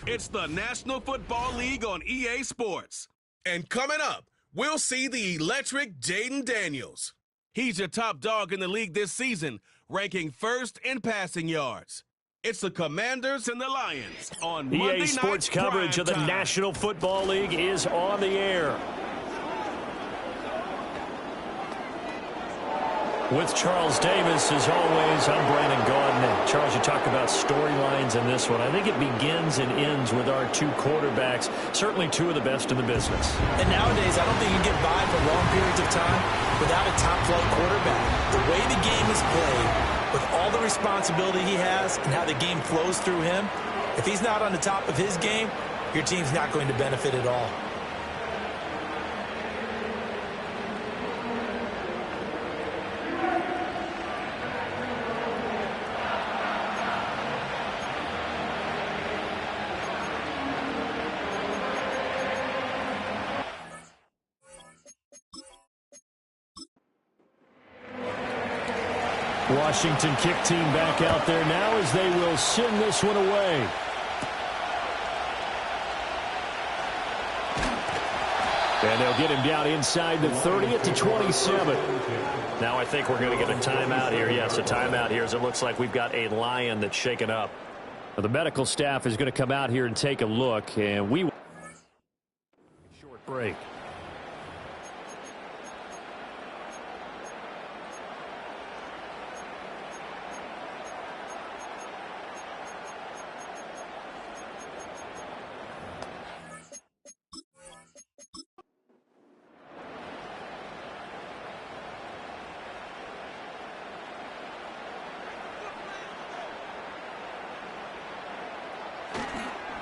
It's the National Football League on EA Sports. And coming up, we'll see the electric Jaden Daniels. He's your top dog in the league this season, ranking first in passing yards. It's the Commanders and the Lions on Monday EA Sports coverage of the National Football League is on the air. With Charles Davis, as always, I'm Brandon Gaudin. And Charles, you talk about storylines in this one. I think it begins and ends with our two quarterbacks, certainly two of the best in the business. And nowadays, I don't think you can get by for long periods of time without a top-flight quarterback. The way the game is played, with all the responsibility he has and how the game flows through him, if he's not on the top of his game, your team's not going to benefit at all. Washington kick team back out there now as they will send this one away. And they'll get him down inside the 30 at the 27. Now I think we're going to get a timeout here. Yes, a timeout here as it looks like we've got a Lion that's shaken up. Well, the medical staff is going to come out here and take a look, and we will short break.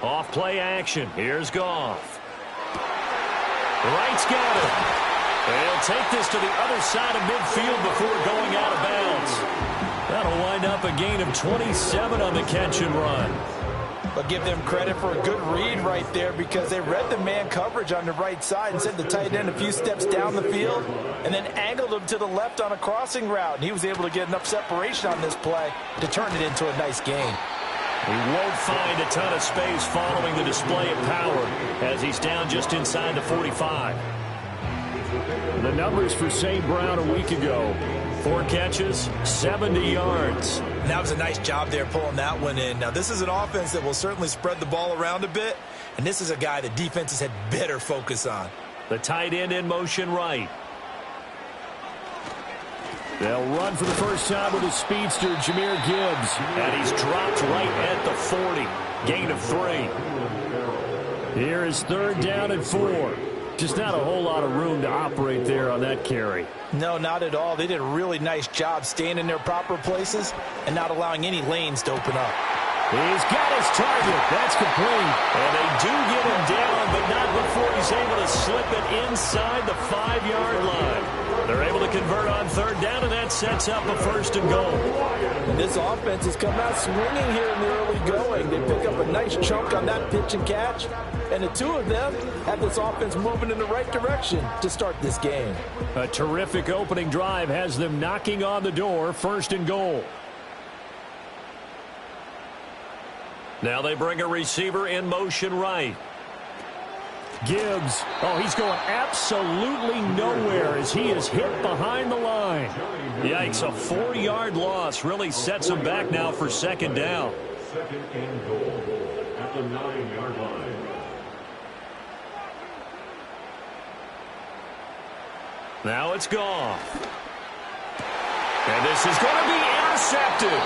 Off play action. Here's Goff. Wright's got it. They'll take this to the other side of midfield before going out of bounds. That'll wind up a gain of 27 on the catch and run. But give them credit for a good read right there because they read the man coverage on the right side and sent the tight end a few steps down the field and then angled him to the left on a crossing route. And he was able to get enough separation on this play to turn it into a nice gain. He won't find a ton of space following the display of power as he's down just inside the 45. The numbers for St. Brown a week ago. 4 catches, 70 yards. And that was a nice job there pulling that one in. Now, this is an offense that will certainly spread the ball around a bit, and this is a guy that defenses had better focus on. The tight end in motion right. They'll run for the first time with a speedster, Jahmyr Gibbs. And he's dropped right at the 40. Gain of 3. Here is 3rd down and 4. Just not a whole lot of room to operate there on that carry. No, not at all. They did a really nice job staying in their proper places and not allowing any lanes to open up. He's got his target. That's complete. And they do get him down, but not before he's able to slip it inside the 5-yard line. They're able to convert on 3rd down, and that sets up a 1st and goal. And this offense has come out swinging here in the early going. They pick up a nice chunk on that pitch and catch, and the two of them have this offense moving in the right direction to start this game. A terrific opening drive has them knocking on the door, 1st and goal. Now they bring a receiver in motion right. Gibbs. Oh, he's going absolutely nowhere as he is hit behind the line. Yikes, a 4-yard loss really sets him back now for second down. Second and goal at the 9-yard line. Now it's Goff. And this is going to be intercepted.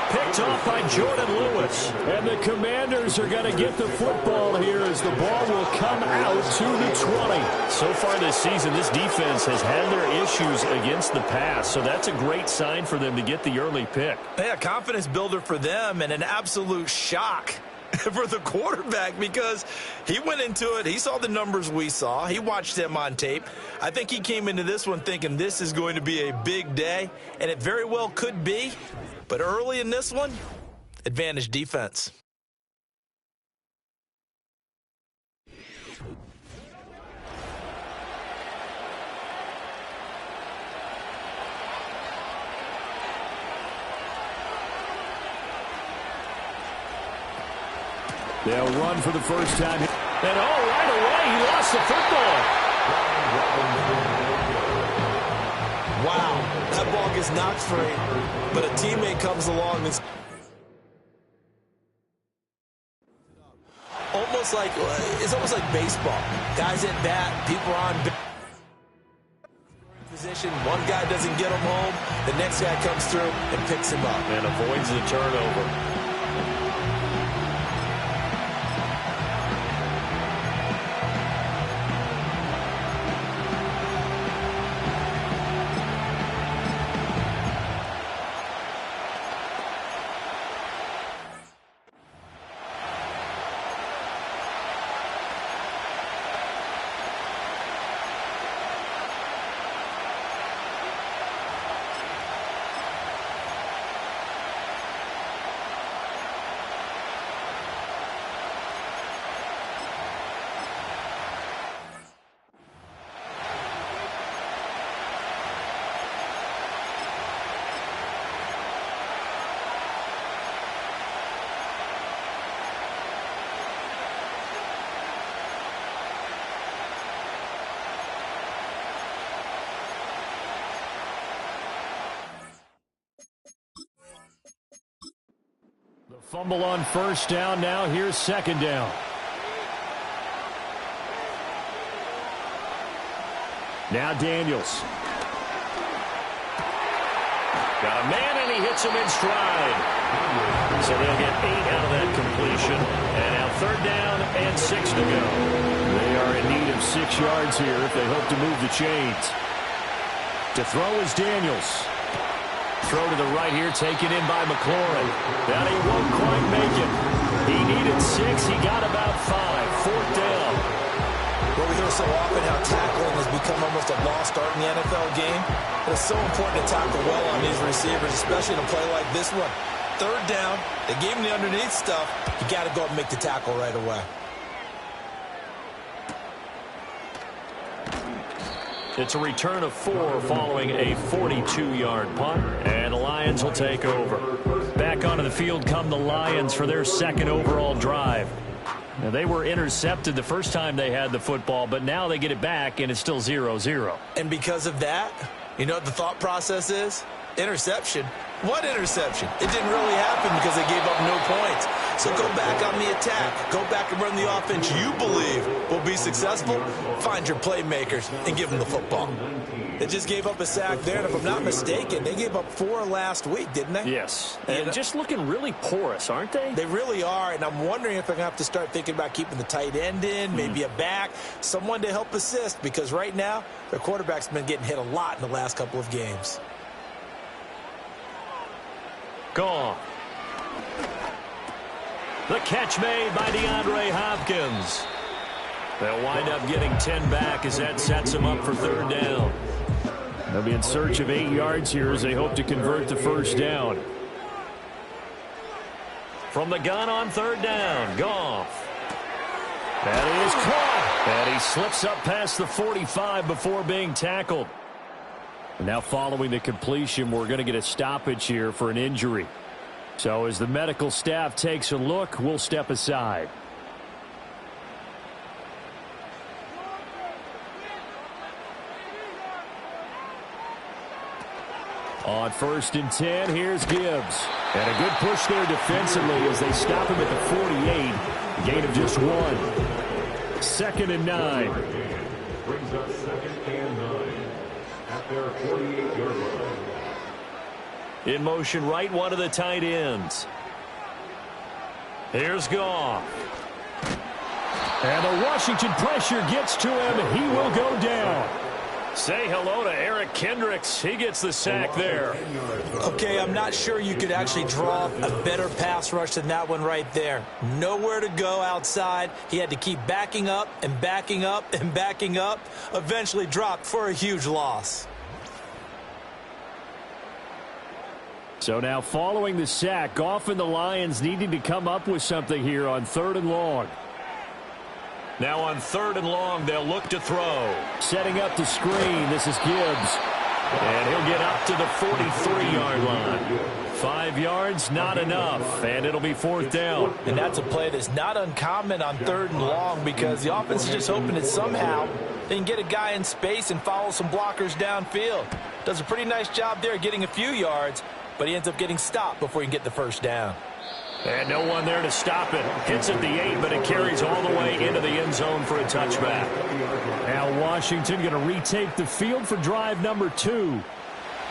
Picked off by Jordan Lewis. And the Commanders are going to get the football here as the ball will come out to the 20. So far this season, this defense has had their issues against the pass, so that's a great sign for them to get the early pick. Yeah, confidence builder for them and an absolute shock for the quarterback because he went into it. He saw the numbers we saw. He watched them on tape. I think he came into this one thinking this is going to be a big day, and it very well could be. But early in this one, advantage defense. They'll run for the first time. And right away, he lost the football. Wow, that ball gets knocked free, but a teammate comes along and it's almost like baseball. Guys at bat, people are on position. One guy doesn't get him home, the next guy comes through and picks him up and avoids the turnover. Fumble on first down. Now here's second down. Now Daniels. Got a man, and he hits him in stride. So they'll get 8 out of that completion. And now third down and 6 to go. They are in need of 6 yards here if they hope to move the chains. To throw is Daniels. Throw to the right here, taken in by McLaurin. That he won't quite make it. He needed 6. He got about 5. Fourth down. Well, we hear so often how tackling has become almost a lost art in the NFL game. But it's so important to tackle well on these receivers, especially in a play like this one. Third down, they gave him the underneath stuff. You got to go up and make the tackle right away. It's a return of 4 following a 42-yard punt, and the Lions will take over. Back onto the field come the Lions for their second overall drive. Now, they were intercepted the first time they had the football, but now they get it back, and it's still 0-0. And because of that, you know what the thought process is? Interception. What interception? It didn't really happen because they gave up no points. So go back on the attack. Go back and run the offense you believe will be successful. Find your playmakers and give them the football. They just gave up a sack there, and if I'm not mistaken, they gave up 4 last week, didn't they? Yes, and just looking really porous, aren't they? They really are, and I'm wondering if they're going to have to start thinking about keeping the tight end in, maybe a back, someone to help assist, because right now their quarterback's been getting hit a lot in the last couple of games. Gone. The catch made by DeAndre Hopkins. They'll wind up getting 10 back as that sets them up for third down. They'll be in search of 8 yards here as they hope to convert the first down. From the gun on third down, Goff. That is caught. And he slips up past the 45 before being tackled. Now following the completion, we're going to get a stoppage here for an injury. So as the medical staff takes a look, we'll step aside. On 1st and 10, here's Gibbs. And a good push there defensively as they stop him at the 48. A gain of just 1. 2nd and 9. Brings up 2nd and 9 at their 48-yard line. In motion right, one of the tight ends. Here's Goff. And the Washington pressure gets to him. He will go down. Say hello to Eric Kendricks. He gets the sack there. Okay, I'm not sure you could actually draw a better pass rush than that one right there. Nowhere to go outside. He had to keep backing up and backing up and backing up. Eventually dropped for a huge loss. So now following the sack, Goff and the Lions needing to come up with something here on 3rd and long. Now on 3rd and long, they'll look to throw. Setting up the screen, this is Gibbs. And he'll get up to the 43-yard line. 5 yards, not enough, and it'll be 4th down. And that's a play that's not uncommon on 3rd and long because the offense is just hoping that somehow they can get a guy in space and follow some blockers downfield. Does a pretty nice job there getting a few yards, but he ends up getting stopped before he can get the 1st down. And no one there to stop it. Hits at the 8, but it carries all the way into the end zone for a touchback. Now Washington going to retake the field for drive number 2.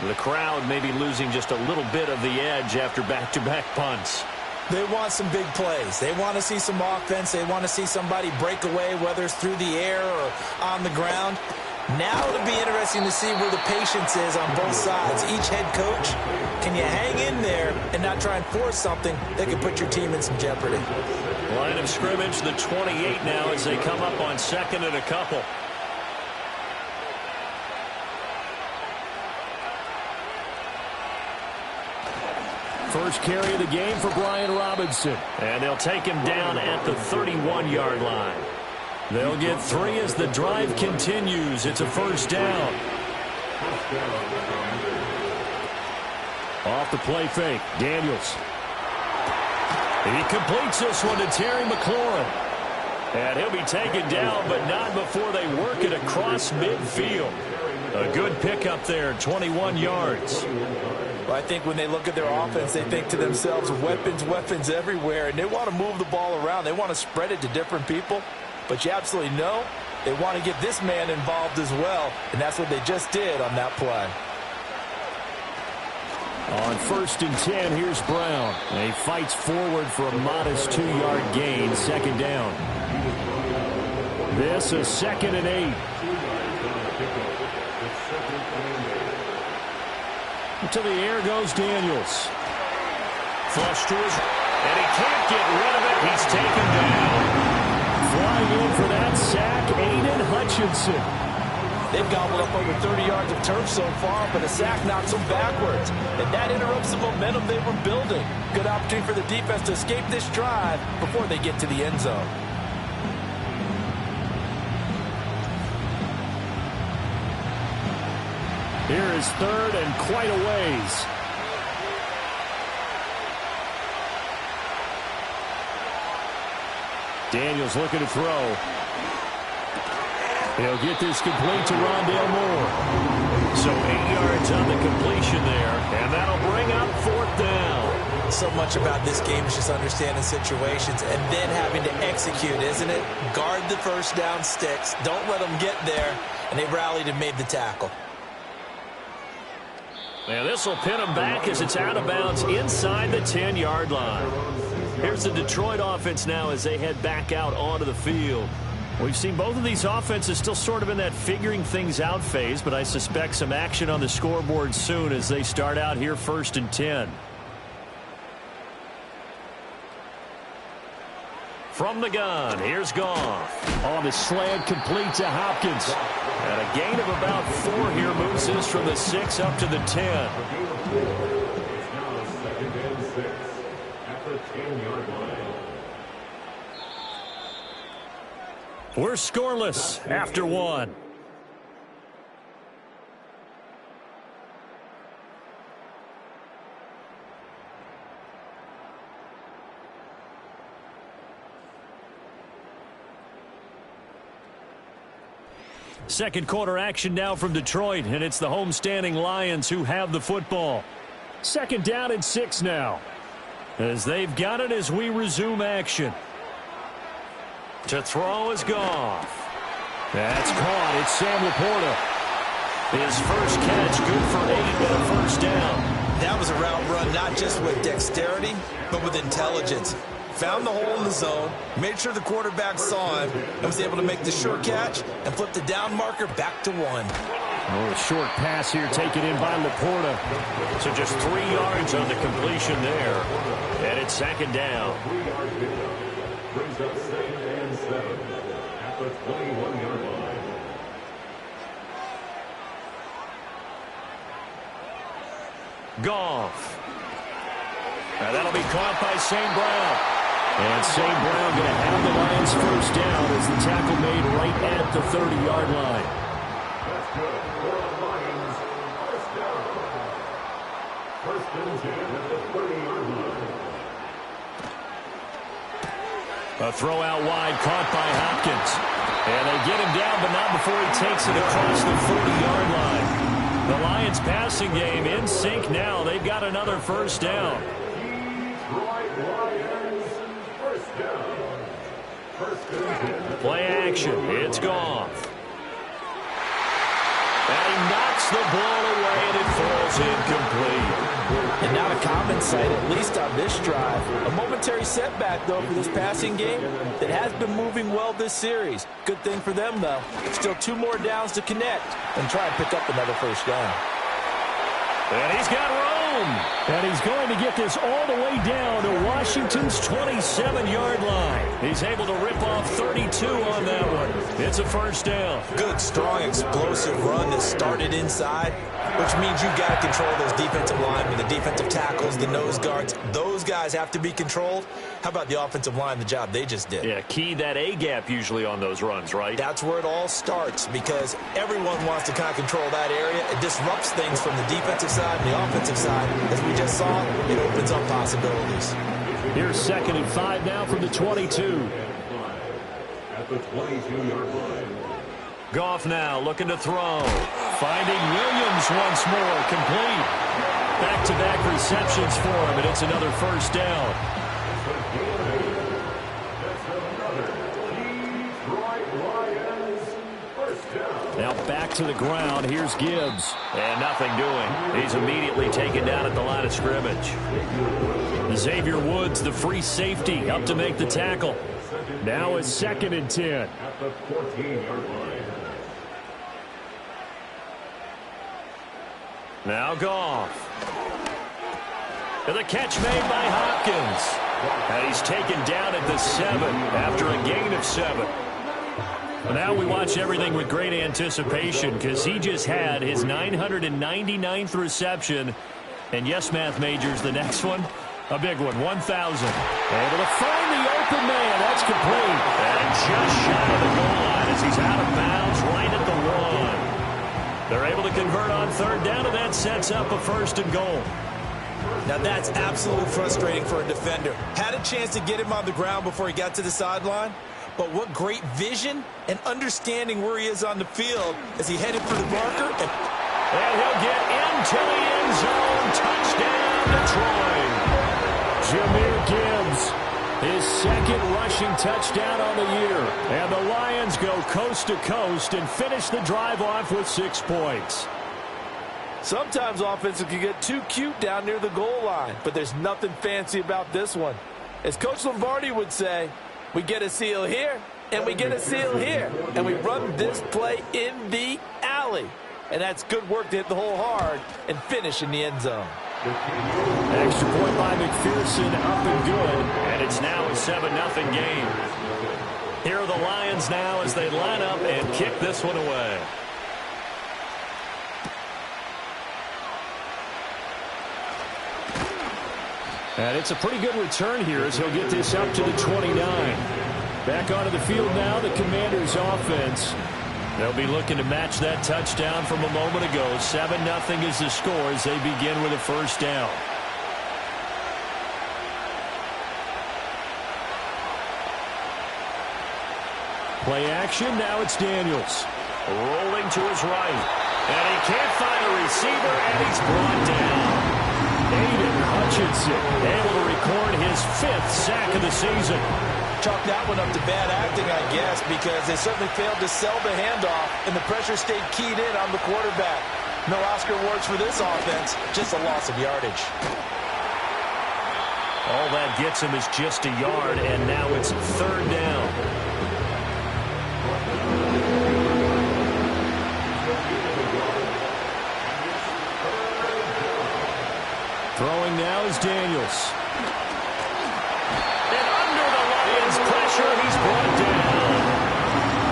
The crowd may be losing just a little bit of the edge after back-to-back punts. They want some big plays. They want to see some offense. They want to see somebody break away, whether it's through the air or on the ground. Now it'll be interesting to see where the patience is on both sides. Each head coach, can you hang in there and not try and force something that could put your team in some jeopardy? Line of scrimmage, the 28 now as they come up on 2nd and a couple. First carry of the game for Brian Robinson. And they'll take him down at the 31-yard line. They'll get 3 as the drive continues. It's a 1st down. Off the play fake, Daniels. He completes this one to Terry McLaurin. And he'll be taken down, but not before they work it across midfield. A good pickup there, 21 yards. Well, I think when they look at their offense, they think to themselves, weapons, weapons everywhere, and they want to move the ball around. They want to spread it to different people. But you absolutely know they want to get this man involved as well, and that's what they just did on that play. On 1st and 10, here's Brown. And he fights forward for a modest 2-yard gain, 2nd down. This is 2nd and 8. To the air goes Daniels. Flush to his, and he can't get rid of it. He's taken down. Flying in for that sack, Aiden Hutchinson. They've gobbled up over 30 yards of turf so far, but a sack knocks them backwards. And that interrupts the momentum they were building. Good opportunity for the defense to escape this drive before they get to the end zone. Here is 3rd and quite a ways. Daniels looking to throw. He'll get this complete to Rondale Moore. So 8 yards on the completion there, and that'll bring up 4th down. So much about this game is just understanding situations and then having to execute, isn't it? Guard the 1st down sticks. Don't let them get there. And they rallied and made the tackle. And this will pin them back as it's out of bounds inside the 10-yard line. Here's the Detroit offense now as they head back out onto the field. We've seen both of these offenses still sort of in that figuring things out phase, but I suspect some action on the scoreboard soon as they start out here 1st and 10. From the gun, here's Goff. On the slant, complete to Hopkins. And a gain of about 4 here moves this from the 6 up to the 10. It's now 2nd and 6 at the 10-yard line. We're scoreless after 1. Second quarter action now from Detroit, and it's the homestanding Lions who have the football. Second down and 6 now, as they've got it as we resume action. To throw is Goff. That's caught. It's Sam Laporta. His first catch, good for 8 and a first down. That was a route run not just with dexterity, but with intelligence. Found the hole in the zone, made sure the quarterback saw him, and was able to make the short catch and flip the down marker back to 1. Oh, a short pass here taken in by Laporta. So just 3 yards on the completion there. And it's second down. 3-yard pickup. Brings up 2nd and 7 at the 21-yard line. Goff. Now that'll be caught by St. Brown. And St. Brown going to have the Lions first down as the tackle made right at the 30-yard line. That's good for the Lions. First down. First and 10 at the 30-yard line. A throw out wide caught by Hopkins. And they get him down, but not before he takes it across the 40-yard line. The Lions passing game in sync now. They've got another first down. Play action. It's Goff. And he knocks the ball away, and it falls incomplete. And not a common sight, at least on this drive. A momentary setback, though, for this passing game that has been moving well this series. Good thing for them, though. Still 2 more downs to connect and try and pick up another first down. And he's got room. And he's going to get this all the way down to Washington's 27-yard line. He's able to rip off 32 on that one. It's a first down. Good, strong, explosive run that started inside, which means you've got to control those defensive linemen, the defensive tackles, the nose guards. Those guys have to be controlled. How about the offensive line, the job they just did? Yeah, key that A-gap usually on those runs, right? That's where it all starts because everyone wants to kind of control that area. It disrupts things from the defensive side and the offensive side. As we just saw, it opens up possibilities. Here's 2nd and 5 now from the 22. At the 22-yard line. Goff now looking to throw. Finding Williams once more, complete. Back-to-back receptions for him, and it's another first down. Now back to the ground. Here's Gibbs. And nothing doing. He's immediately taken down at the line of scrimmage. Xavier Woods, the free safety, up to make the tackle. Now it's 2nd and 10. At the 14-yard line. Now Goff. And the catch made by Hopkins. And he's taken down at the 7 after a gain of 7. Now we watch everything with great anticipation because he just had his 999th reception. And yes, math majors, the next one, a big one, 1,000. Able to find the open man. That's complete. And just shy of the goal line as he's out of bounds right at the 1. They're able to convert on 3rd down, and that sets up a 1st and goal. Now that's absolutely frustrating for a defender. Had a chance to get him on the ground before he got to the sideline. But what great vision and understanding where he is on the field as he headed for the marker. And he'll get into the end zone. Touchdown, Detroit. Jahmyr Gibbs, his 2nd rushing touchdown on the year. And the Lions go coast to coast and finish the drive off with 6 points. Sometimes offenses can get too cute down near the goal line, but there's nothing fancy about this one. As Coach Lombardi would say, we get a seal here, and we get a seal here. And we run this play in the alley. And that's good work to hit the hole hard and finish in the end zone. Extra point by McPherson, up and good. And it's now a 7-0 game. Here are the Lions now as they line up and kick this one away. And it's a pretty good return here as he'll get this up to the 29. Back onto the field now, the Commanders' offense. They'll be looking to match that touchdown from a moment ago. 7-0 is the score as they begin with a first down. Play action, now it's Daniels. Rolling to his right. And he can't find a receiver, and he's brought down. Aiden Hutchinson able to record his 5th sack of the season. Chalk that one up to bad acting, I guess, because they certainly failed to sell the handoff, and the pressure stayed keyed in on the quarterback. No Oscar awards for this offense, just a loss of yardage. All that gets him is just a yard, and now it's 3rd down. Throwing now is Daniels. And under the Lions' pressure, he's brought down.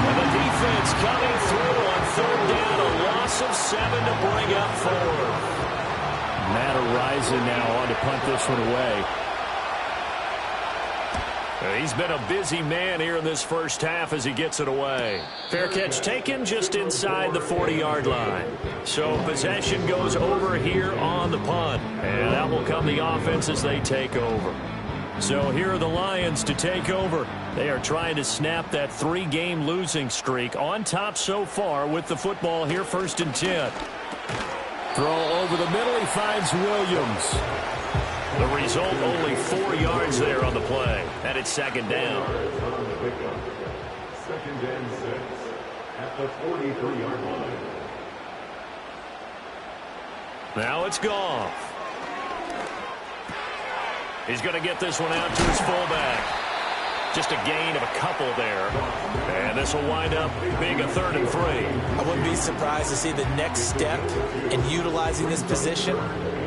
And the defense coming through on 3rd down, a loss of 7 to bring up 4th. Matt Araiza now on to punt this one away. He's been a busy man here in this first half as he gets it away. Fair catch taken just inside the 40-yard line. So possession goes over here on the punt. And that will come the offense as they take over. So here are the Lions to take over. They are trying to snap that 3-game losing streak on top so far with the football here, 1st and 10. Throw over the middle. He finds Williams. The result, only 4 yards there on the play. And it's 2nd down. 2nd and 6 at the 43-yard line. Now it's Goff. He's going to get this one out to his fullback. Just a gain of a couple there. And this will wind up being a 3rd and 3. I wouldn't be surprised to see the next step in utilizing this position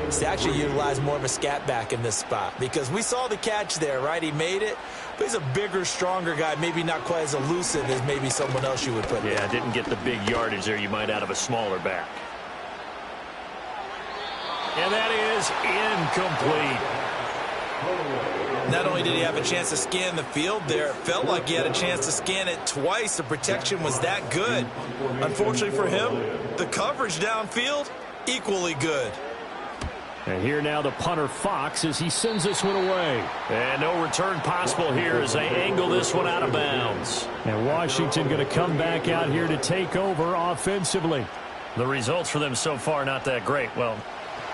is to actually utilize more of a scat back in this spot. Because we saw the catch there, right? He made it. But he's a bigger, stronger guy. Maybe not quite as elusive as maybe someone else you would put there. Yeah, didn't get the big yardage there you might out of a smaller back. And that is incomplete. Not only did he have a chance to scan the field there, it felt like he had a chance to scan it twice. The protection was that good. Unfortunately for him, the coverage downfield, equally good. And here now the punter Fox as he sends this one away. And no return possible here as they angle this one out of bounds. And Washington going to come back out here to take over offensively. The results for them so far not that great. Well,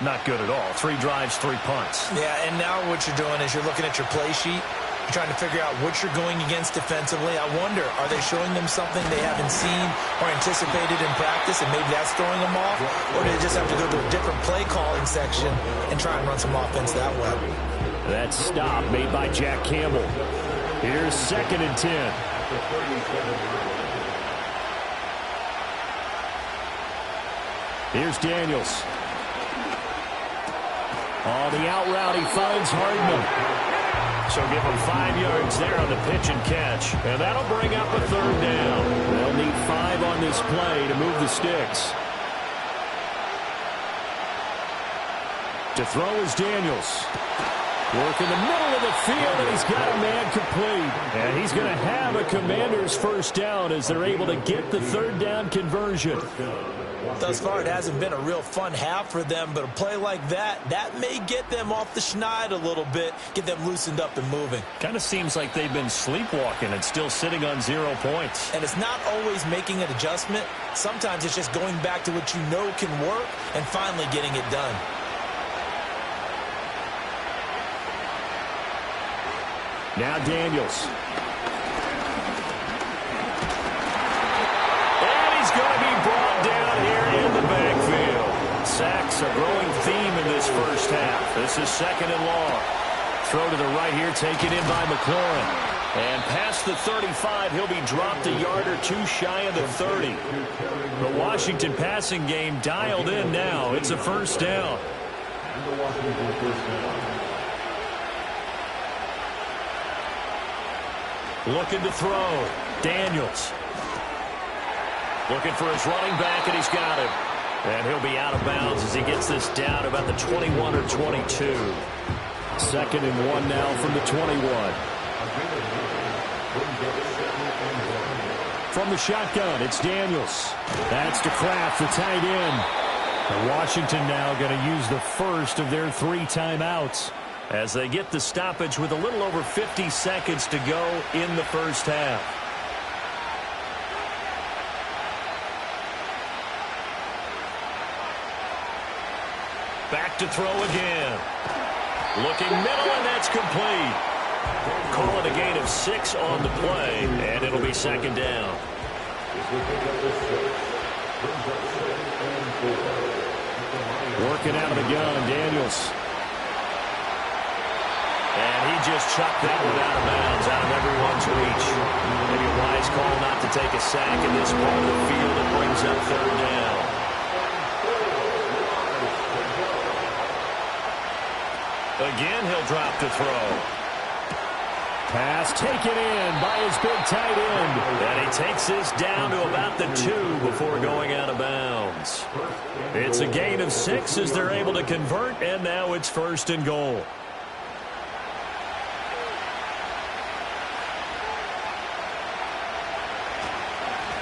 not good at all. 3 drives, 3 punts. Yeah, and now what you're doing is you're looking at your play sheet. You're trying to figure out what you're going against defensively. I wonder, are they showing them something they haven't seen or anticipated in practice, and maybe that's throwing them off? Or do they just have to go to a different play calling section and try and run some offense that way? That stop made by Jack Campbell. Here's 2nd and 10. Here's Daniels. On the out route, he finds Hardman. So give him 5 yards there on the pitch and catch. And that'll bring up a 3rd down. They'll need 5 on this play to move the sticks. To throw is Daniels. Work in the middle of the field, and he's got a man complete. And he's going to have a Commander's 1st down as they're able to get the 3rd down conversion. Thus far, it hasn't been a real fun half for them, but a play like that may get them off the schneid a little bit, get them loosened up and moving. Kind of seems like they've been sleepwalking and still sitting on 0 points. And it's not always making an adjustment. Sometimes it's just going back to what you know can work and finally getting it done. Now Daniels. And he's going to be brought down here in the backfield. Sacks a growing theme in this first half. This is 2nd and long. Throw to the right here, taken in by McLaurin. And past the 35, he'll be dropped a yard or 2 shy of the 30. The Washington passing game dialed in now. It's a 1st down. And the Washington 1st down. Looking to throw. Daniels. Looking for his running back, and he's got him. And he'll be out of bounds as he gets this down about the 21 or 22. 2nd and 1 now from the 21. From the shotgun, it's Daniels. That's to Kraft, the tight end. And Washington now going to use the first of their 3 timeouts. As they get the stoppage with a little over 50 seconds to go in the first half. Back to throw again. Looking middle, and that's complete. Call it a gain of 6 on the play, and it'll be second down. Working out of the gun, Daniels. And he just chucked that one out of bounds, out of everyone's reach. Maybe a wise call not to take a sack in this part of the field. It brings up third down. Again, he'll drop to throw. Pass taken in by his big tight end. And he takes this down to about the 2 before going out of bounds. It's a gain of 6 as they're able to convert, and now it's first and goal.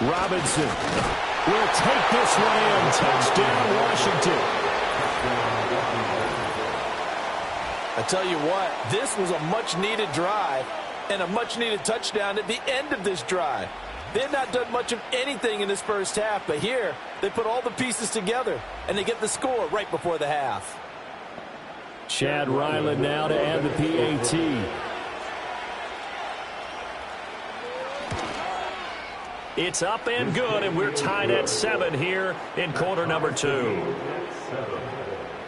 Robinson will take this one in. Touchdown, Washington. I tell you what, this was a much-needed drive and a much-needed touchdown at the end of this drive. They had not done much of anything in this first half, but here they put all the pieces together, and they get the score right before the half. Chad Ryland now to add the PAT. It's up and good, and we're tied at 7 here in quarter number 2.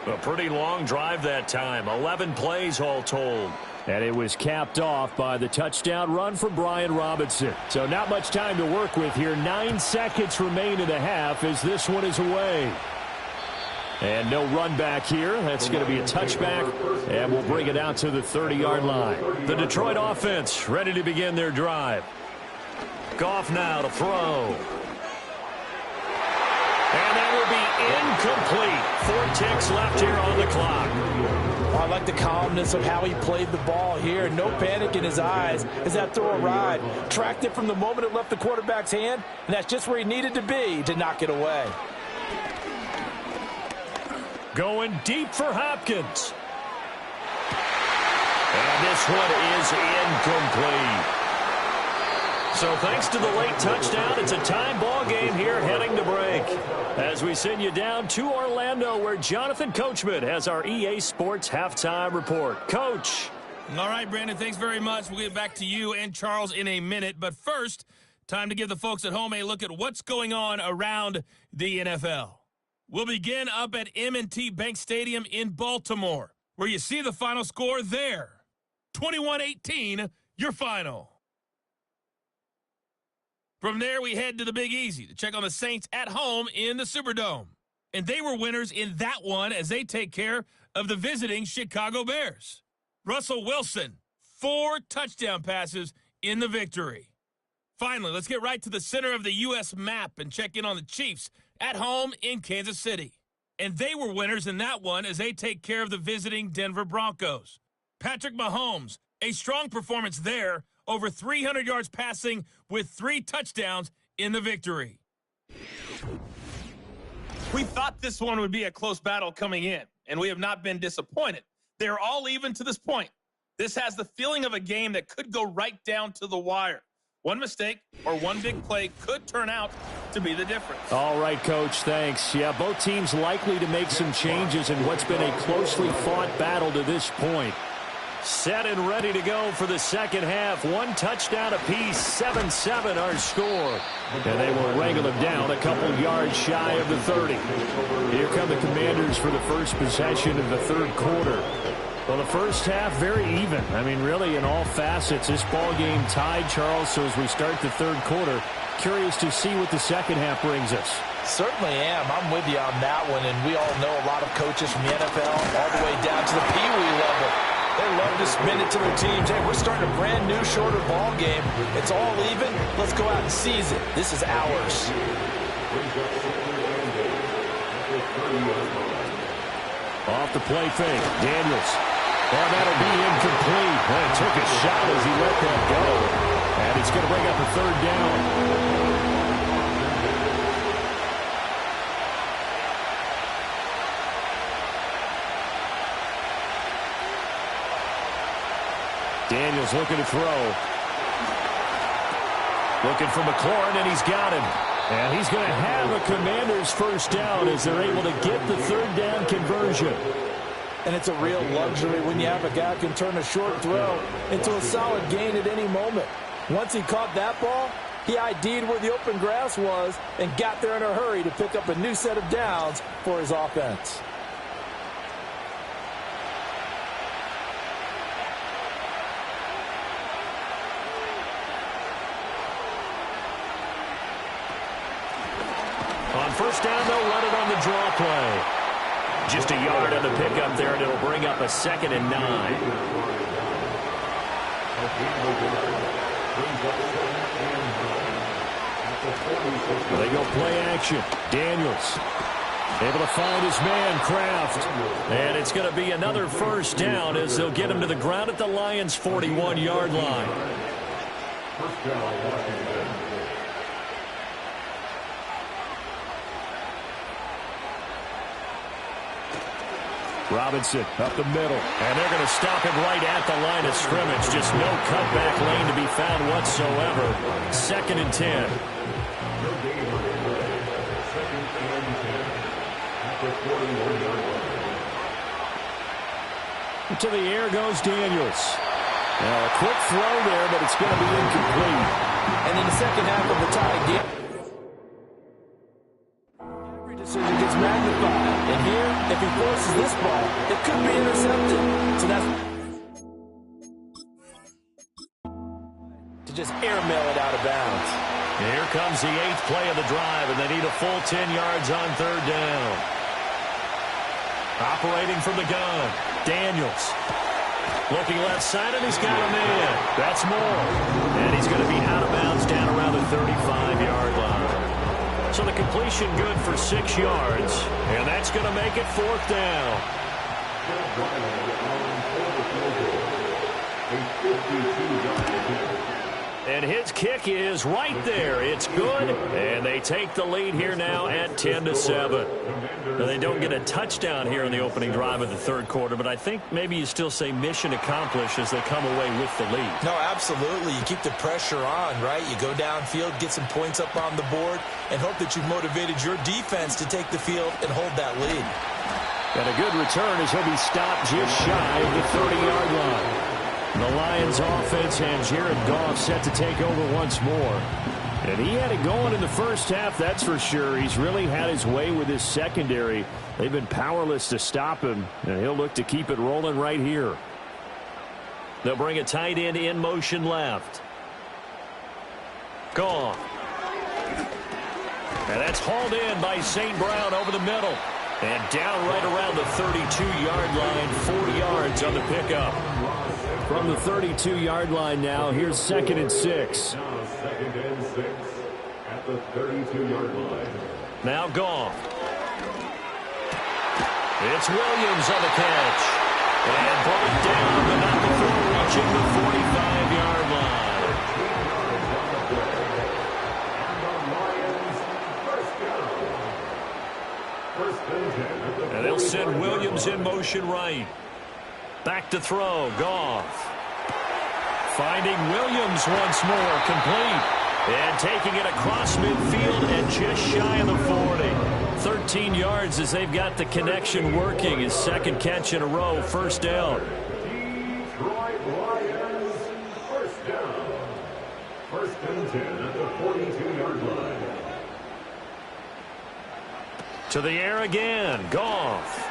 A pretty long drive that time, 11 plays all told. And it was capped off by the touchdown run from Brian Robinson. So not much time to work with here. 9 seconds remain in the half as this one is away. And no run back here. That's going to be a touchback, and we'll bring it out to the 30-yard line. The Detroit offense ready to begin their drive. Goff now to throw. And that will be incomplete. 4 ticks left here on the clock. I like the calmness of how he played the ball here. No panic in his eyes as that throw arrived. Tracked it from the moment it left the quarterback's hand, and that's just where he needed to be to knock it away. Going deep for Hopkins. And this one is incomplete. So thanks to the late touchdown, it's a tie ball game here heading to break. As we send you down to Orlando, where Jonathan Coachman has our EA Sports halftime report. Coach. All right, Brandon, thanks very much. We'll get back to you and Charles in a minute. But first, time to give the folks at home a look at what's going on around the NFL. We'll begin up at M&T Bank Stadium in Baltimore, where you see the final score there. 21-18, your final. From there, we head to the Big Easy to check on the Saints at home in the Superdome. And they were winners in that one as they take care of the visiting Chicago Bears. Russell Wilson, 4 touchdown passes in the victory. Finally, let's get right to the center of the U.S. map and check in on the Chiefs at home in Kansas City. And they were winners in that one as they take care of the visiting Denver Broncos. Patrick Mahomes, a strong performance there, over 300 yards passing with 3 touchdowns in the victory. We thought this one would be a close battle coming in, and we have not been disappointed. They're all even to this point. This has the feeling of a game that could go right down to the wire. One mistake or one big play could turn out to be the difference. All right, Coach, thanks. Yeah, both teams likely to make some changes in what's been a closely fought battle to this point. Set and ready to go for the second half. 1 touchdown apiece, 7-7 our score. And they will wrangle them down a couple yards shy of the 30. Here come the Commanders for the first possession of the third quarter. Well, the first half, very even. I mean, really, in all facets, this ball game tied, Charles. So as we start the third quarter, curious to see what the second half brings us. Certainly am. I'm with you on that one, and we all know a lot of coaches from the NFL all the way down to the Pee Wee level. They love to spin it to their teams. Hey, we're starting a brand new, shorter ball game. It's all even. Let's go out and seize it. This is ours. Off the play fake, Daniels. And that'll be incomplete. And took a shot as he let that go. And it's going to bring up a third down. Daniels looking to throw. Looking for McLaurin, and he's got him. And he's going to have a Commander's first down as they're able to get the third down conversion. And it's a real luxury when you have a guy who can turn a short throw into a solid gain at any moment. Once he caught that ball, he ID'd where the open grass was and got there in a hurry to pick up a new set of downs for his offense. On first down, they'll run it on the draw play. Just a yard on the pickup there, and it'll bring up a 2nd and 9. They go play action. Daniels able to find his man, Kraft. And it's going to be another first down as they'll get him to the ground at the Lions' 41-yard line. First down, Washington. Robinson up the middle. And they're going to stop him right at the line of scrimmage. Just no cutback lane to be found whatsoever. 2nd and 10. To the air goes Daniels. Now a quick throw there, but it's going to be incomplete. And in the second half of the tie game, every decision gets magnified. And here, if he forces this ball, it could be intercepted. So that's to just airmail it out of bounds. Here comes the 8th play of the drive, and they need a full 10 yards on third down. Operating from the gun, Daniels. Looking left side, and he's got a man. That's more. And he's going to be out of bounds down around the 35-yard line. So the completion good for 6 yards, and that's going to make it 4th down. And his kick is right there. It's good, and they take the lead here now at 10-7. Now, they don't get a touchdown here in the opening drive of the third quarter, but I think maybe you still say mission accomplished as they come away with the lead. No, absolutely. You keep the pressure on, right? You go downfield, get some points up on the board, and hope that you've motivated your defense to take the field and hold that lead. And a good return as he'll be stopped just shy of the 30-yard line. The Lions offense and Jared Goff set to take over once more. And he had it going in the first half, that's for sure. He's really had his way with his secondary. They've been powerless to stop him, and he'll look to keep it rolling right here. They'll bring a tight end in motion left. Goff. And that's hauled in by St. Brown over the middle. And down right around the 32-yard line, 4 yards on the pickup. From the 32-yard line now, here's 2nd and 6. Now 2nd and 6 at the 32-yard line. Now Goff. It's Williams on the catch. And brought down, but not before reaching the 45-yard line. And they'll send Williams in motion right. Back to throw, Goff. Finding Williams once more, complete. And taking it across midfield and just shy of the 40. 13 yards as they've got the connection working. His 2nd catch in a row, first down. Detroit Lions, first down. 1st and 10 at the 42-yard line. To the air again, Goff.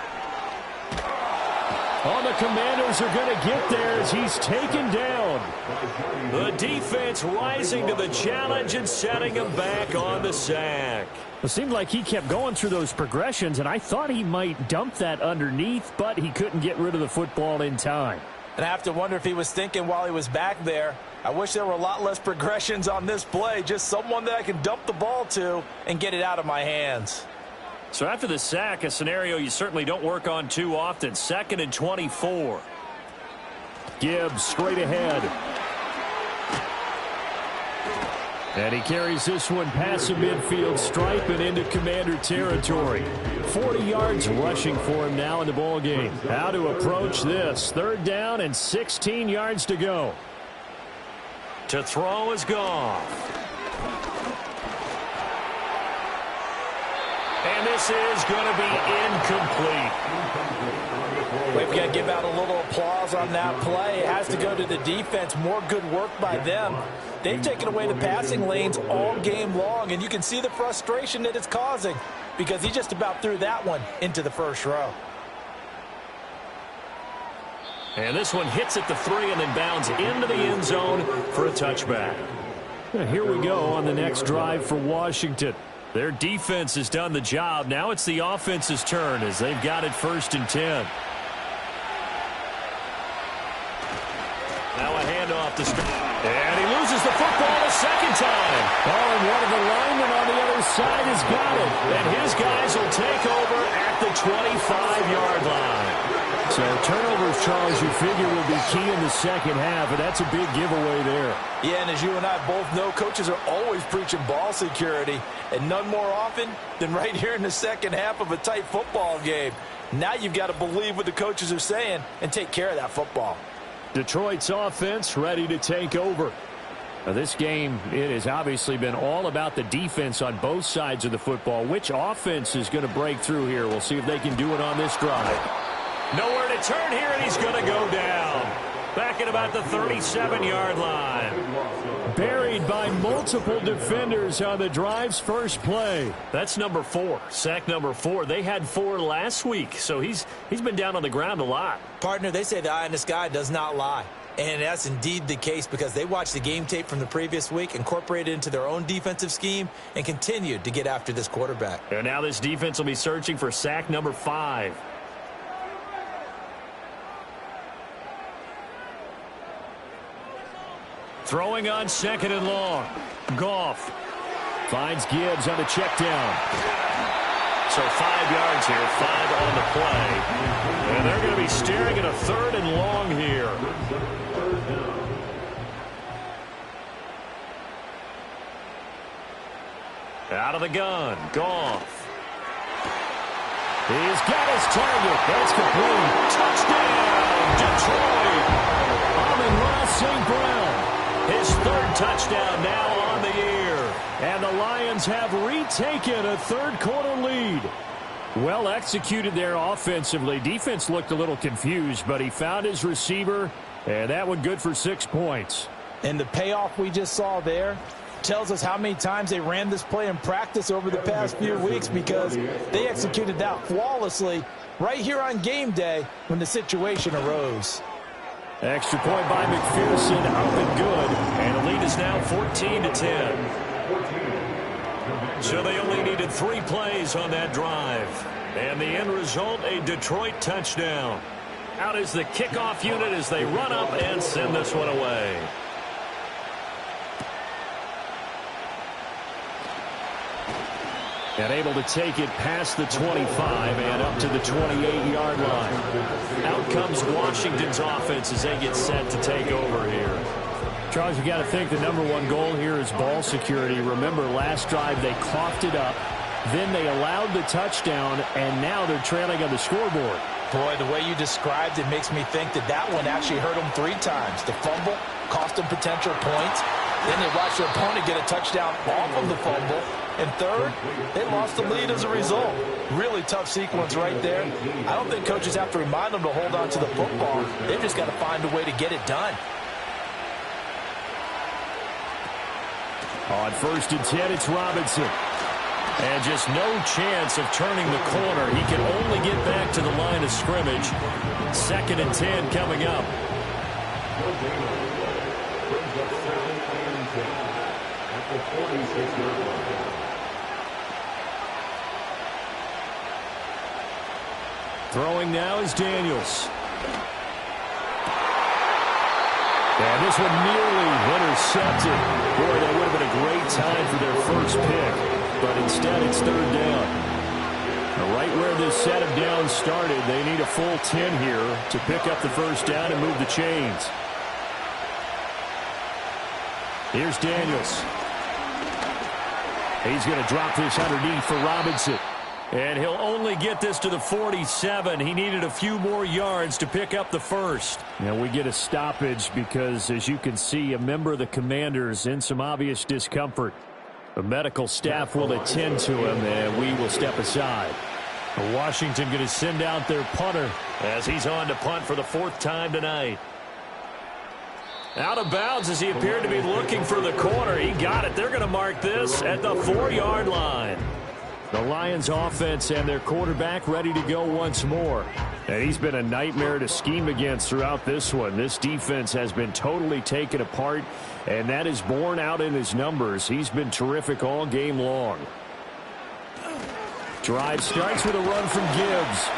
Oh, the Commanders are going to get there as he's taken down. The defense rising to the challenge and setting him back on the sack. It seemed like he kept going through those progressions, and I thought he might dump that underneath, but he couldn't get rid of the football in time. And I have to wonder if he was thinking while he was back there, I wish there were a lot less progressions on this play, just someone that I can dump the ball to and get it out of my hands. So after the sack, a scenario you certainly don't work on too often. 2nd and 24. Gibbs straight ahead. And he carries this one past the midfield stripe and into Commander territory. 40 yards rushing for him now in the ball game. How to approach this. 3rd down and 16 yards to go. To throw is Goff. And this is going to be incomplete. We've got to give out a little applause on that play. It has to go to the defense. More good work by them. They've taken away the passing lanes all game long, and you can see the frustration that it's causing because he just about threw that one into the first row. And this one hits at the 3 and then bounds into the end zone for a touchback. Here we go on the next drive for Washington. Their defense has done the job. Now it's the offense's turn as they've got it 1st and 10. Now a handoff to and he loses the football a second time. Oh, and one of the linemen on the other side has got it. And his guys will take over at the 25-yard line. So turnovers, Charles, you figure will be key in the second half, and that's a big giveaway there. Yeah, and as you and I both know, coaches are always preaching ball security, and none more often than right here in the second half of a tight football game. Now you've got to believe what the coaches are saying and take care of that football. Detroit's offense ready to take over. Now, this game, it has obviously been all about the defense on both sides of the football. Which offense is going to break through here? We'll see if they can do it on this drive. Nowhere to turn here, and he's going to go down. Back at about the 37-yard line. Buried by multiple defenders on the drive's first play. That's number 4, sack number 4. They had 4 last week, so he's been down on the ground a lot. Partner, they say the eye in the sky does not lie. And that's indeed the case because they watched the game tape from the previous week, incorporated it into their own defensive scheme, and continued to get after this quarterback. And now this defense will be searching for sack number 5. Throwing on 2nd and long. Goff finds Gibbs on the check down. So 5 yards here, 5 on the play. And they're going to be staring at a 3rd and long here. Out of the gun, Goff. He's got his target. That's complete. Touchdown, Detroit. Amon-Ra St. Brown. His 3rd touchdown now on the year. And the Lions have retaken a 3rd quarter lead. Well executed there offensively. Defense looked a little confused, but he found his receiver, and that one good for 6 points. And the payoff we just saw there tells us how many times they ran this play in practice over the past few weeks because they executed that flawlessly right here on game day when the situation arose. Extra point by McPherson, up and good. And the lead is now 14-10. So they only needed 3 plays on that drive. And the end result, a Detroit touchdown. Out is the kickoff unit as they run up and send this one away. And able to take it past the 25 and up to the 28-yard line. Out comes Washington's offense as they get set to take over here. Charles, you got to think the number 1 goal here is ball security. Remember, last drive they coughed it up, then they allowed the touchdown, and now they're trailing on the scoreboard. Boy, the way you described it makes me think that that one actually hurt them 3 times. The fumble cost them potential points. Then they watched their opponent get a touchdown off of the fumble. And 3rd, they lost the lead as a result. Really tough sequence right there. I don't think coaches have to remind them to hold on to the football. They've just got to find a way to get it done. On 1st and 10, it's Robinson. And just no chance of turning the corner. He can only get back to the line of scrimmage. 2nd and 10 coming up. Throwing now is Daniels. And this one nearly intercepted. Boy, that would have been a great time for their first pick. But instead, it's 3rd down. Now, right where this set of downs started, they need a full 10 here to pick up the 1st down and move the chains. Here's Daniels. He's going to drop this underneath for Robinson. And he'll only get this to the 47. He needed a few more yards to pick up the 1st. Now we get a stoppage because, as you can see, a member of the Commanders in some obvious discomfort. The medical staff will attend to him, and we will step aside. Washington going to send out their punter as he's on to punt for the 4th time tonight. Out of bounds as he appeared to be looking for the corner. He got it. They're going to mark this at the 4-yard line. The Lions offense and their quarterback ready to go once more. And he's been a nightmare to scheme against throughout this one. This defense has been totally taken apart, and that is borne out in his numbers. He's been terrific all game long. Drive starts with a run from Gibbs.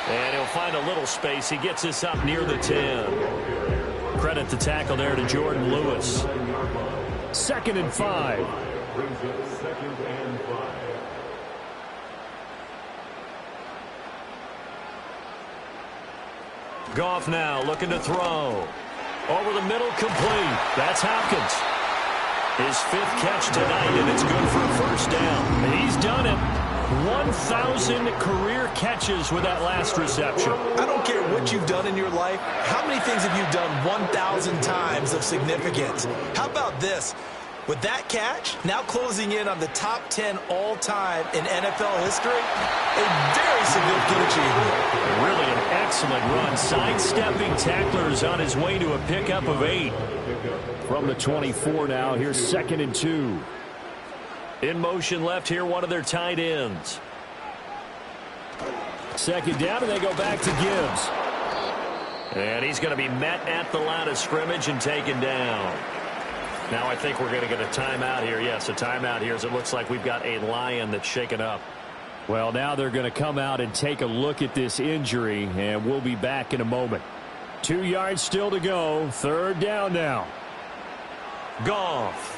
And he'll find a little space. He gets this up near the 10. Credit the tackle there to Jordan Lewis. 2nd and 5. Brings up 2nd and 5. Goff now looking to throw. Over the middle, complete. That's Hopkins. His 5th catch tonight, and it's good for a 1st down. And he's done it. 1,000 career catches with that last reception. I don't care what you've done in your life. How many things have you done 1,000 times of significance? How about this? With that catch, now closing in on the top 10 all-time in NFL history, a very significant achievement. Really an excellent run. Sidestepping tacklers on his way to a pickup of 8. From the 24 now, here's 2nd and 2. In motion left here, one of their tight ends. 2nd down, and they go back to Gibbs. And he's going to be met at the line of scrimmage and taken down. Now I think we're going to get a timeout here. Yes, a timeout here as it looks like we've got a Lion that's shaken up. Well, now they're going to come out and take a look at this injury, and we'll be back in a moment. 2 yards still to go. 3rd down now. Goff.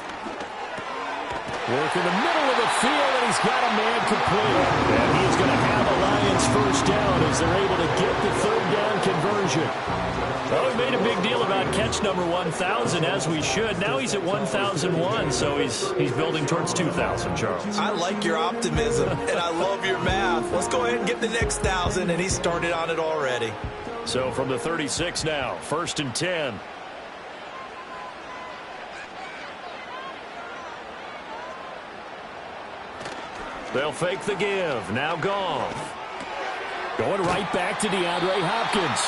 Work in the middle of the field, and he's got a man complete. And he's going to have a Lions 1st down as they're able to get the 3rd down conversion. Well, we made a big deal about catch number 1,000, as we should. Now he's at 1,001, so he's building towards 2,000, Charles. I like your optimism, and I love your math. Let's go ahead and get the next 1,000, and he started on it already. So from the 36 now, 1st and 10. They'll fake the give. Now Goff. Going right back to DeAndre Hopkins.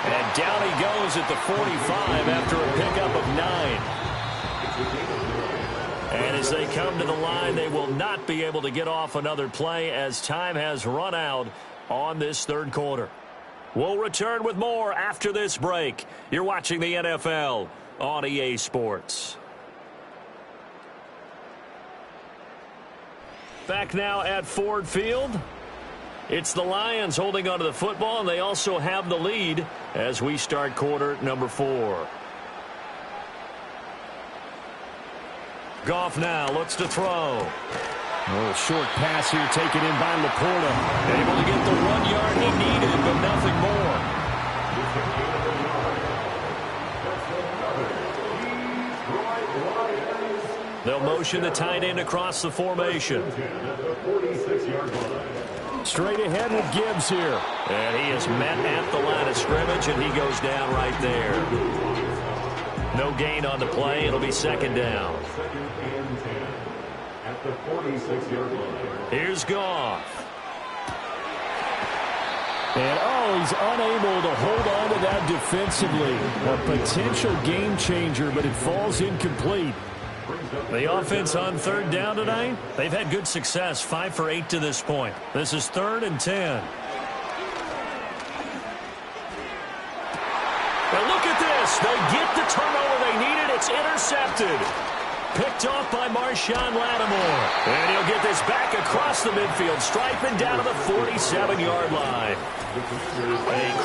And down he goes at the 45 after a pickup of 9. And as they come to the line, they will not be able to get off another play as time has run out on this 3rd quarter. We'll return with more after this break. You're watching the NFL on EA Sports. Back now at Ford Field. It's the Lions holding onto the football, and they also have the lead as we start quarter number 4. Goff now looks to throw. A little short pass here taken in by Laporta. Able to get the 1 yard he needed, but nothing more. They'll motion the tight end across the formation. Straight ahead with Gibbs here. And he is met at the line of scrimmage, and he goes down right there. No gain on the play. It'll be 2nd down. At the 46-yard line. Here's Goff. And, he's unable to hold on to that defensively. A potential game changer, but it falls incomplete. The offense on 3rd down tonight, they've had good success, 5 for 8 to this point. This is 3rd and 10. Now look at this. They get the turnover they needed. It's intercepted. Picked off by Marshawn Lattimore. And he'll get this back across the midfield stripe and down to the 47-yard line. A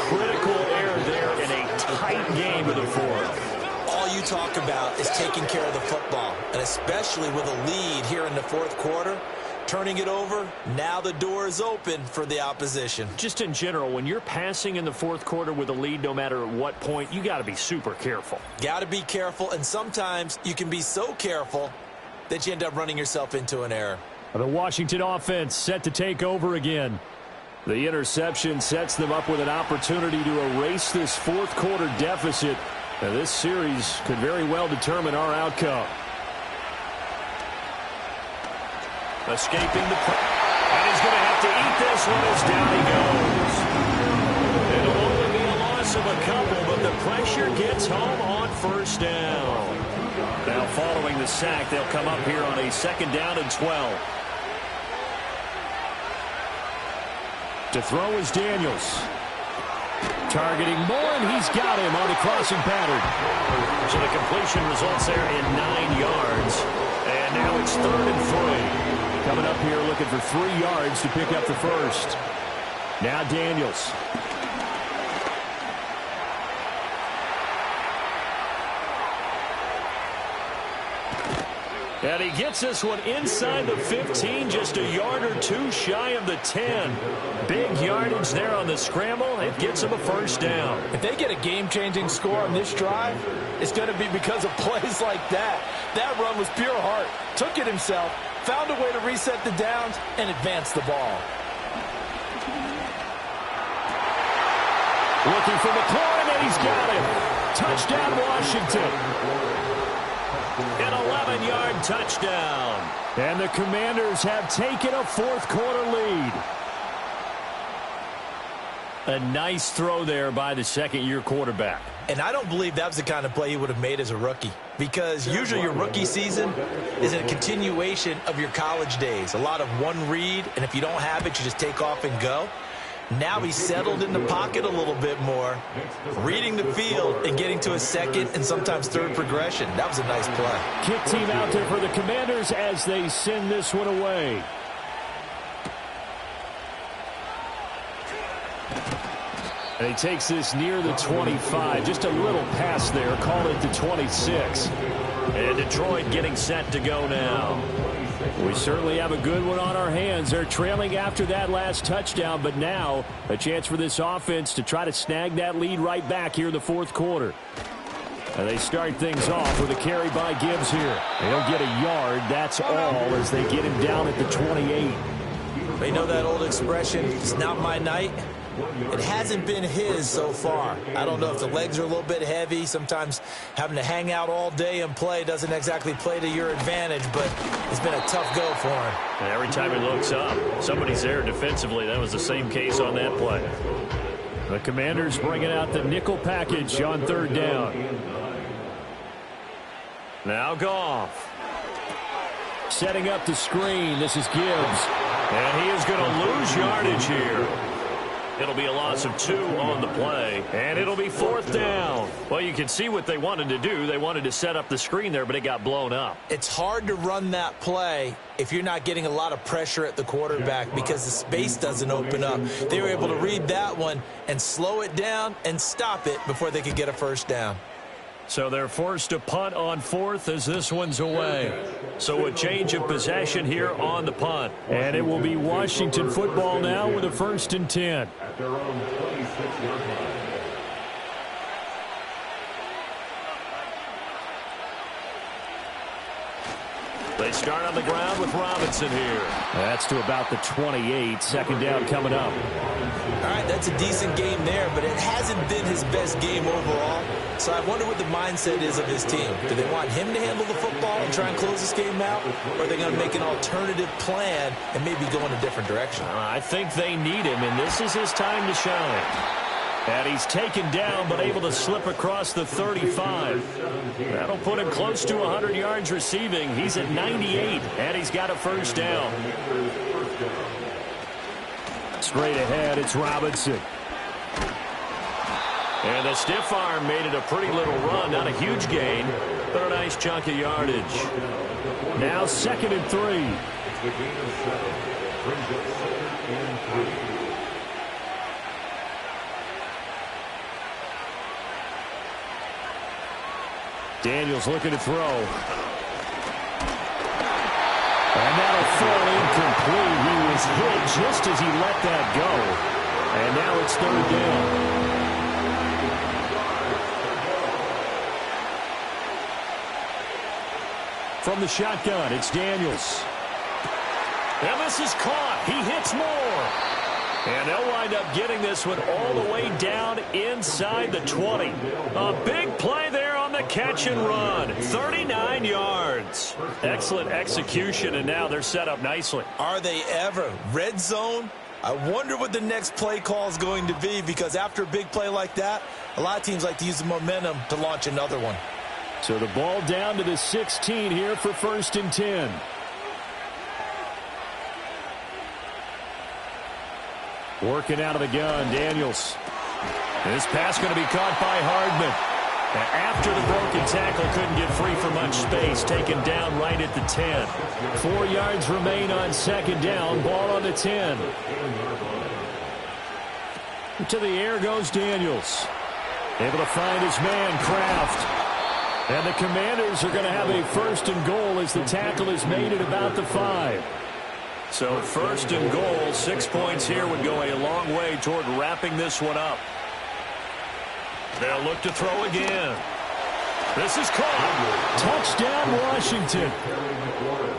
critical error there in a tight game of the 4th. All you talk about is taking care of the football, and especially with a lead here in the 4th quarter, turning it over, now the door is open for the opposition. Just in general, when you're passing in the 4th quarter with a lead, no matter at what point, you got to be super careful. Got to be careful, and sometimes you can be so careful that you end up running yourself into an error. The Washington offense set to take over again. The interception sets them up with an opportunity to erase this 4th quarter deficit. Now, this series could very well determine our outcome. Escaping the pressure. And he's going to have to eat this one as down he goes. It'll only be a loss of a couple, but the pressure gets home on first down. Now following the sack, they'll come up here on a 2nd down and 12. To throw is Daniels. Targeting Moore, and he's got him on the crossing pattern. So the completion results there in 9 yards. And now it's 3rd and 3. Coming up here looking for 3 yards to pick up the first. Now Daniels. And he gets this one inside the 15, just a yard or 2 shy of the 10. Big yardage there on the scramble. It gets him a first down. If they get a game-changing score on this drive, it's going to be because of plays like that. That run was pure heart. Took it himself, found a way to reset the downs, and advance the ball. Looking for McLaurin, and he's got him. Touchdown, Washington. An 11-yard touchdown. And the Commanders have taken a 4th quarter lead. A nice throw there by the 2nd-year quarterback. And I don't believe that was the kind of play he would have made as a rookie, because usually your rookie season is a continuation of your college days. A lot of one read, and if you don't have it, you just take off and go. Now he's settled in the pocket a little bit more, reading the field and getting to a 2nd and sometimes 3rd progression. That was a nice play. Kick team out there for the Commanders as they send this one away. And he takes this near the 25. Just a little pass there. Call it the 26. And Detroit getting set to go now. We certainly have a good one on our hands. They're trailing after that last touchdown, but now a chance for this offense to try to snag that lead right back here in the 4th quarter. And they start things off with a carry by Gibbs here. They'll get a yard. That's all as they get him down at the 28. They know that old expression, it's not my night. It hasn't been his so far. I don't know if the legs are a little bit heavy. Sometimes having to hang out all day and play doesn't exactly play to your advantage, but it's been a tough go for him. And every time he looks up, somebody's there defensively. That was the same case on that play. The Commanders bringing out the nickel package on 3rd down. Now Goff. Setting up the screen. This is Gibbs. And he is going to lose yardage here. It'll be a loss of 2 on the play, and it'll be 4th down. Well, you can see what they wanted to do. They wanted to set up the screen there, but it got blown up. It's hard to run that play if you're not getting a lot of pressure at the quarterback because the space doesn't open up. They were able to read that one and slow it down and stop it before they could get a first down. So they're forced to punt on 4th as this one's away. So a change of possession here on the punt. And it will be Washington football now with a 1st and 10. At their own 26-yard line. They start on the ground with Robinson here. That's to about the 28. 2nd down coming up. All right, that's a decent game there, but it hasn't been his best game overall. So I wonder what the mindset is of his team. Do they want him to handle the football and try and close this game out? Or are they going to make an alternative plan and maybe go in a different direction? I think they need him, and this is his time to shine. And he's taken down, but able to slip across the 35. That'll put him close to 100 yards receiving. He's at 98, and he's got a first down. Straight ahead, it's Robinson. And the stiff arm made it a pretty little run. Not a huge gain, but a nice chunk of yardage. Now 2nd and 3. It's the gain of 7. Brings up 2nd and 3. Daniels looking to throw. And that'll fall incomplete. He was hit just as he let that go. And now it's 3rd down. From the shotgun, it's Daniels. And this is caught. He hits Moore. And they'll wind up getting this one all the way down inside the 20. A big play there on the catch and run. 39 yards. Excellent execution, and now they're set up nicely. Are they ever? Red zone? I wonder what the next play call is going to be, because after a big play like that, a lot of teams like to use the momentum to launch another one. So the ball down to the 16 here for 1st and 10. Working out of the gun, Daniels. This pass going to be caught by Hardman. After the broken tackle, couldn't get free for much space. Taken down right at the 10. 4 yards remain on 2nd down. Ball on the 10. To the air goes Daniels. Able to find his man, Kraft. And the Commanders are going to have a 1st and goal as the tackle is made at about the 5. So 1st and goal, 6 points here would go a long way toward wrapping this one up. They'll look to throw again. This is caught. Touchdown, Washington.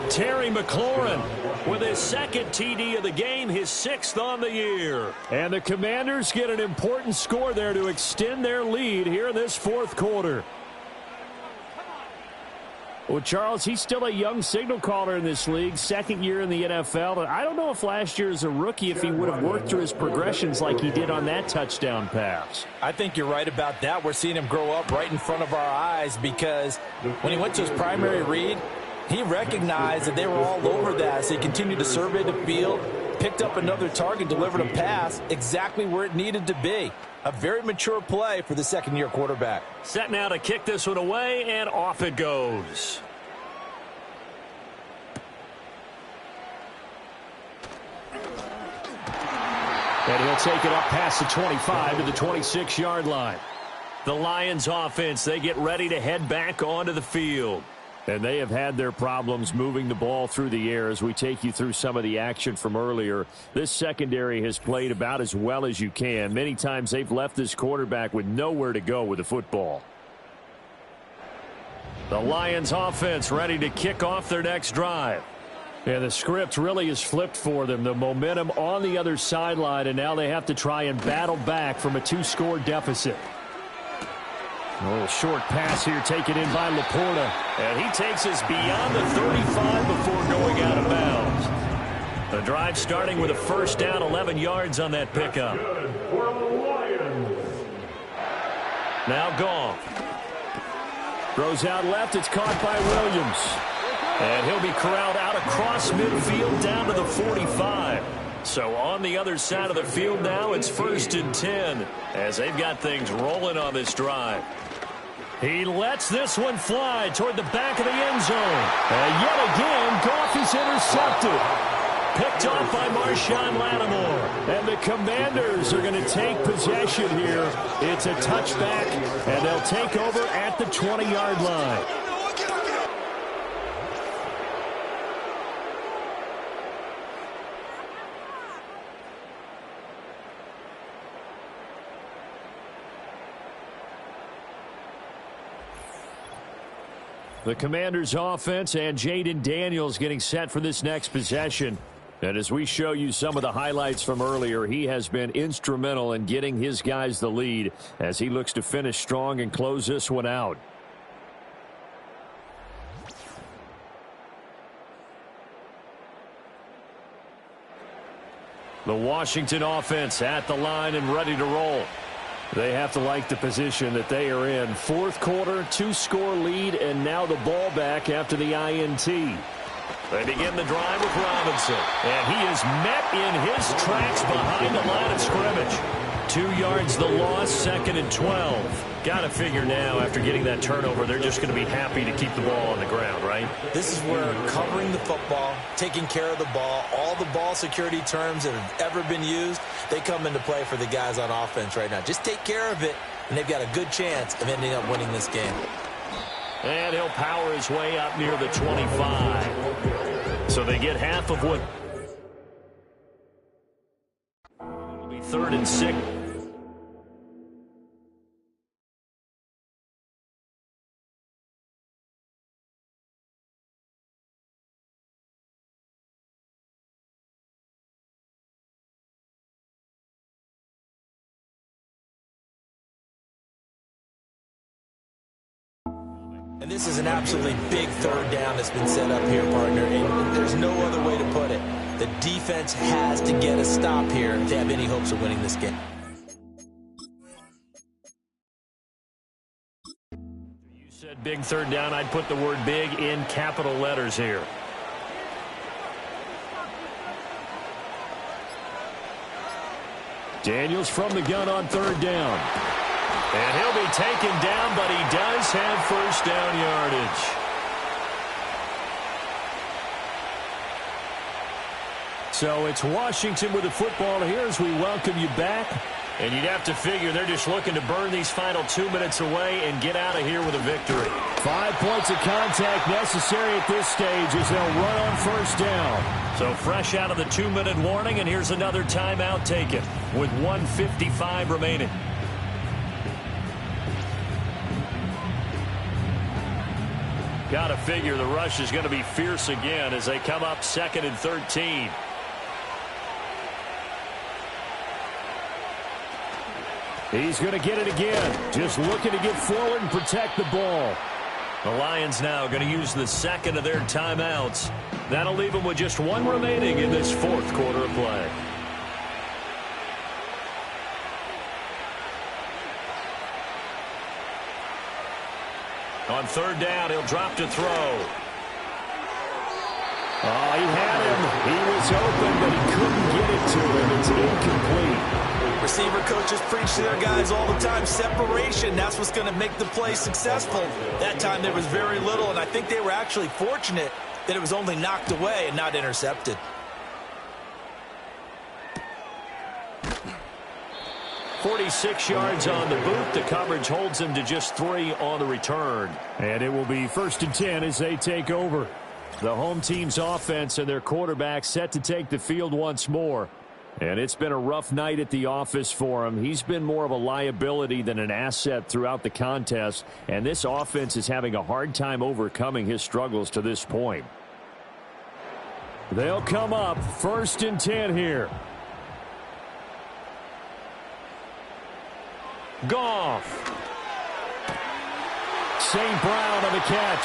Terry McLaurin with his 2nd TD of the game, his 6th on the year. And the Commanders get an important score there to extend their lead here in this 4th quarter. Well, Charles, he's still a young signal caller in this league, 2nd year in the NFL. And I don't know if last year as a rookie if he would have worked through his progressions like he did on that touchdown pass. I think you're right about that. We're seeing him grow up right in front of our eyes, because when he went to his primary read, he recognized that they were all over that. So he continued to survey the field, picked up another target, delivered a pass exactly where it needed to be. A very mature play for the 2nd-year quarterback. Set now to kick this one away, and off it goes. And he'll take it up past the 25 to the 26-yard line. The Lions offense, they get ready to head back onto the field. And they have had their problems moving the ball through the air as we take you through some of the action from earlier. This secondary has played about as well as you can. Many times they've left this quarterback with nowhere to go with the football. The Lions offense ready to kick off their next drive. And the script really is flipped for them. The momentum on the other sideline, and now they have to try and battle back from a 2-score deficit. A little short pass here taken in by Laporta. And he takes us beyond the 35 before going out of bounds. The drive starting with a 1st down, 11 yards on that pickup. Now Goff. Throws out left. It's caught by Williams. And he'll be corralled out across midfield down to the 45. So on the other side of the field now, it's 1st and 10 as they've got things rolling on this drive. He lets this one fly toward the back of the end zone. And yet again, Goff is intercepted. Picked off by Marshawn Lattimore. And the Commanders are going to take possession here. It's a touchback, and they'll take over at the 20-yard line. The Commanders' offense and Jaden Daniels getting set for this next possession. And as we show you some of the highlights from earlier, he has been instrumental in getting his guys the lead as he looks to finish strong and close this one out. The Washington offense at the line and ready to roll. They have to like the position that they are in. 4th quarter, 2-score lead, and now the ball back after the INT. They begin the drive with Robinson. And he is met in his tracks behind the line of scrimmage. 2 yards the loss, 2nd and 12. Got to figure now, after getting that turnover, they're just going to be happy to keep the ball on the ground, right? This is where covering the football, taking care of the ball, all the ball security terms that have ever been used, they come into play for the guys on offense right now. Just take care of it, and they've got a good chance of ending up winning this game. And he'll power his way up near the 25. So they get half of what will be 3rd and 6. And this is an absolutely big third down that's been set up here, partner, and there's no other way to put it. The defense has to get a stop here to have any hopes of winning this game. You said big third down. I'd put the word big in capital letters here. Daniels from the gun on third down. And he'll be taken down, but he does have first down yardage. So it's Washington with the football here as we welcome you back. And you'd have to figure they're just looking to burn these final 2 minutes away and get out of here with a victory. 5 points of contact necessary at this stage as they'll run on first down. So fresh out of the 2-minute warning, and here's another timeout taken with 1:55 remaining. Got to figure the rush is going to be fierce again as they come up 2nd and 13. He's going to get it again. Just looking to get forward and protect the ball. The Lions now going to use the second of their timeouts. That'll leave them with just 1 remaining in this 4th quarter of play. On third down, he'll drop to throw. Oh, he had him. He was open, but he couldn't get it to him. It's incomplete. Receiver coaches preach to their guys all the time. Separation, that's what's going to make the play successful. That time there was very little, and I think they were actually fortunate that it was only knocked away and not intercepted. .46 yards on the boot. The coverage holds him to just 3 on the return. And it will be 1st and 10 as they take over. The home team's offense and their quarterback set to take the field once more. And it's been a rough night at the office for him. He's been more of a liability than an asset throughout the contest. And this offense is having a hard time overcoming his struggles to this point. They'll come up 1st and 10 here. Goff. St. Brown on the catch.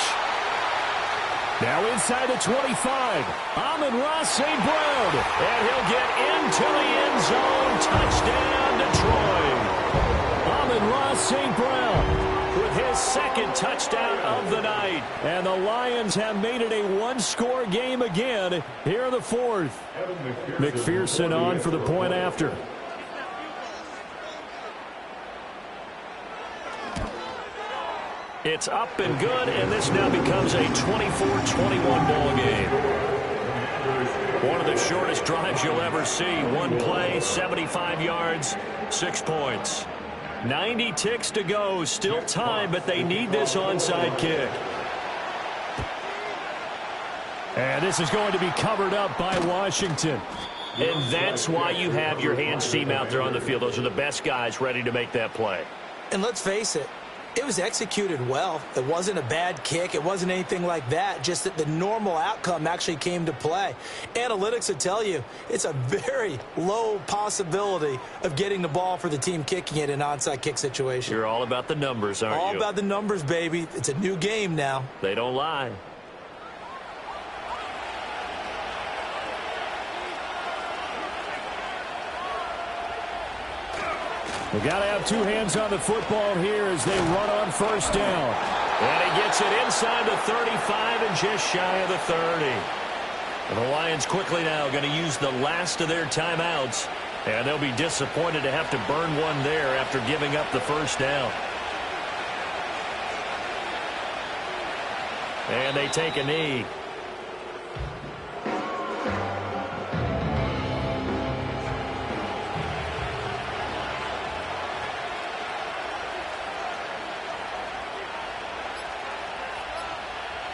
Now inside the 25. Amon-Ra St. Brown. And he'll get into the end zone. Touchdown, Detroit. Amon-Ra St. Brown with his 2nd touchdown of the night. And the Lions have made it a 1-score game again here in the 4th. McPherson on for the point after. It's up and good, and this now becomes a 24-21 ball game. One of the shortest drives you'll ever see. 1 play, 75 yards, 6 points. 90 ticks to go. Still time, but they need this onside kick. And this is going to be covered up by Washington. And that's why you have your hands team out there on the field. Those are the best guys ready to make that play. And let's face it, it was executed well. It wasn't a bad kick. It wasn't anything like that. Just that the normal outcome actually came to play. Analytics would tell you it's a very low possibility of getting the ball for the team kicking it in an onside kick situation. You're all about the numbers, aren't you? All about the numbers, baby. It's a new game now. They don't lie. We've got to have 2 hands on the football here as they run on first down. And he gets it inside the 35 and just shy of the 30. And the Lions quickly now going to use the last of their timeouts. And they'll be disappointed to have to burn one there after giving up the first down. And they take a knee.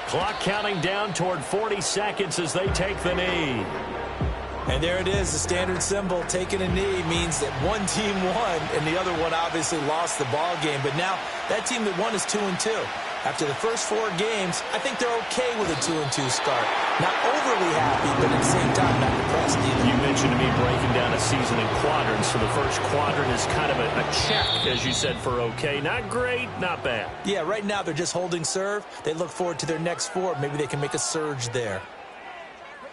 Clock counting down toward 40 seconds as they take the knee. And there it is, the standard symbol. Taking a knee means that one team won and the other one obviously lost the ball game. But now that team that won is 2-2. After the first 4 games, I think they're okay with a 2-2 start. Not overly happy, but at the same time, not depressed either. You mentioned to me breaking down a season in quadrants. So the first quadrant is kind of a check, as you said, for okay. Not great, not bad. Yeah, right now they're just holding serve. They look forward to their next 4. Maybe they can make a surge there.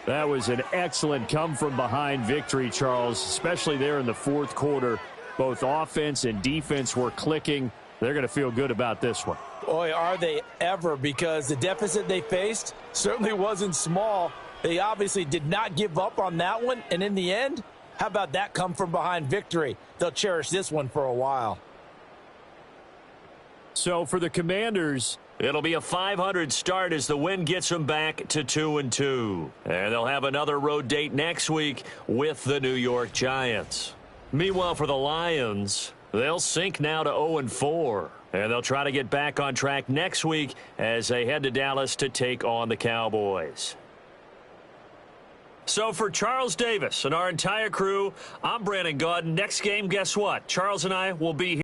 That was an excellent come-from-behind victory, Charles, especially there in the fourth quarter. Both offense and defense were clicking. They're going to feel good about this one. Boy, are they ever, because the deficit they faced certainly wasn't small. They obviously did not give up on that one, and in the end, how about that come-from-behind victory? They'll cherish this one for a while. So for the Commanders, it'll be a 500 start as the win gets them back to 2-2. And they'll have another road date next week with the New York Giants. Meanwhile, for the Lions, they'll sink now to 0-4. And they'll try to get back on track next week as they head to Dallas to take on the Cowboys. So for Charles Davis and our entire crew, I'm Brandon Gaudin. Next game, guess what? Charles and I will be here.